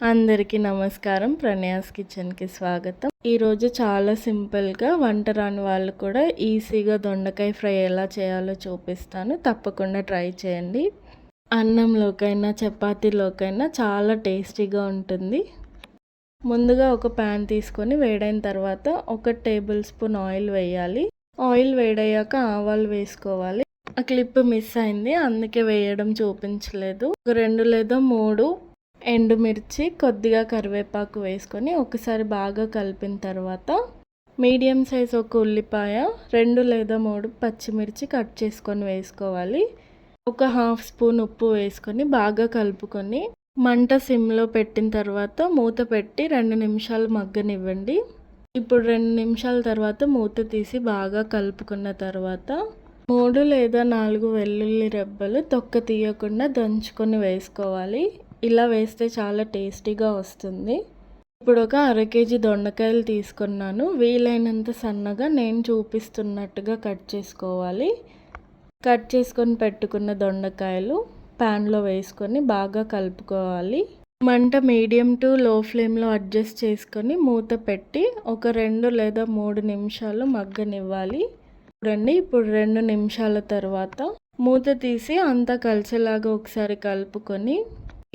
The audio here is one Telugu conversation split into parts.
అందరికీ నమస్కారం. ప్రణయాస్ కిచెన్కి స్వాగతం. ఈరోజు చాలా సింపుల్గా వంట రాని వాళ్ళు కూడా ఈజీగా దొండకాయ ఫ్రై ఎలా చేయాలో చూపిస్తాను. తప్పకుండా ట్రై చేయండి. అన్నంలోకైనా చపాతీలోకైనా చాలా టేస్టీగా ఉంటుంది. ముందుగా ఒక ప్యాన్ తీసుకొని వేడైన తర్వాత 1 టేబుల్ స్పూన్ ఆయిల్ వేయాలి. ఆయిల్ వేడయ్యాక ఆవాలు వేసుకోవాలి. ఆ క్లిప్ మిస్ అయింది, అందుకే వేయడం చూపించలేదు. 2 లేదా 3 ఎండుమిర్చి, కొద్దిగా కరివేపాకు వేసుకొని ఒకసారి బాగా కలిపిన తర్వాత మీడియం సైజ్ ఒక ఉల్లిపాయ, 2 లేదా 3 పచ్చిమిర్చి కట్ చేసుకొని వేసుకోవాలి. ఒక హాఫ్ స్పూన్ ఉప్పు వేసుకొని బాగా కలుపుకొని మంట సిమ్లో పెట్టిన తర్వాత మూత పెట్టి 2 నిమిషాలు మగ్గనివ్వండి. ఇప్పుడు 2 నిమిషాల తర్వాత మూత తీసి బాగా కలుపుకున్న తర్వాత 3 లేదా 4 వెల్లుల్లి రెబ్బలు తొక్క తీయకుండా దంచుకొని వేసుకోవాలి. ఇలా వేస్తే చాలా టేస్టీగా వస్తుంది. ఇప్పుడు ఒక 1/2 కేజీ దొండకాయలు తీసుకున్నాను. వీలైనంత సన్నగా నేను చూపిస్తున్నట్టుగా కట్ చేసుకోవాలి. కట్ చేసుకొని పెట్టుకున్న దొండకాయలు ప్యాన్లో వేసుకొని బాగా కలుపుకోవాలి. మంట మీడియం టు లో ఫ్లేమ్లో అడ్జస్ట్ చేసుకొని మూత పెట్టి ఒక 2 లేదా 3 నిమిషాలు మగ్గనివ్వాలి. చూడండి, ఇప్పుడు 2 నిమిషాల తర్వాత మూత తీసి అంతా కలిసేలాగా ఒకసారి కలుపుకొని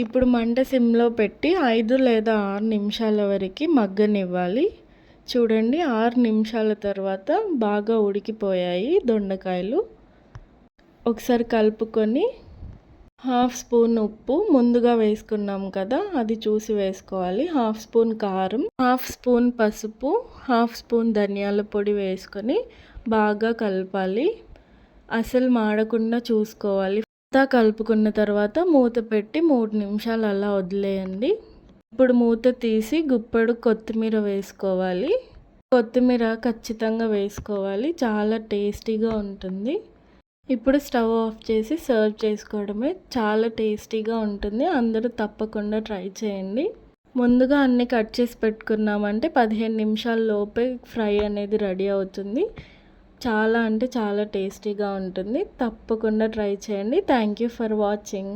ఇప్పుడు మంట సిమ్లో పెట్టి 5 లేదా 6 నిమిషాల వరకు మగ్గనివ్వాలి. చూడండి, 6 నిమిషాల తర్వాత బాగా ఉడికిపోయాయి దొండకాయలు. ఒకసారి కలుపుకొని హాఫ్ స్పూన్ ఉప్పు ముందుగా వేసుకున్నాం కదా, అది చూసి వేసుకోవాలి. హాఫ్ స్పూన్ కారం, హాఫ్ స్పూన్ పసుపు, హాఫ్ స్పూన్ ధనియాల పొడి వేసుకొని బాగా కలపాలి. అసలు మాడకుండా చూసుకోవాలి. కలుపుకున్న తర్వాత మూత పెట్టి 3 నిమిషాలు అలా వదిలేయండి. ఇప్పుడు మూత తీసి గుప్పెడు కొత్తిమీర వేసుకోవాలి. కొత్తిమీర ఖచ్చితంగా వేసుకోవాలి, చాలా టేస్టీగా ఉంటుంది. ఇప్పుడు స్టవ్ ఆఫ్ చేసి సర్వ్ చేసుకోవడమే. చాలా టేస్టీగా ఉంటుంది. అందరూ తప్పకుండా ట్రై చేయండి. ముందుగా అన్నీ కట్ చేసి పెట్టుకున్నామంటే 15 నిమిషాల లోపే ఫ్రై అనేది రెడీ అవుతుంది. చాలా అంటే చాలా టేస్టీగా ఉంటుంది. తప్పకుండా ట్రై చేయండి. Thank you for watching.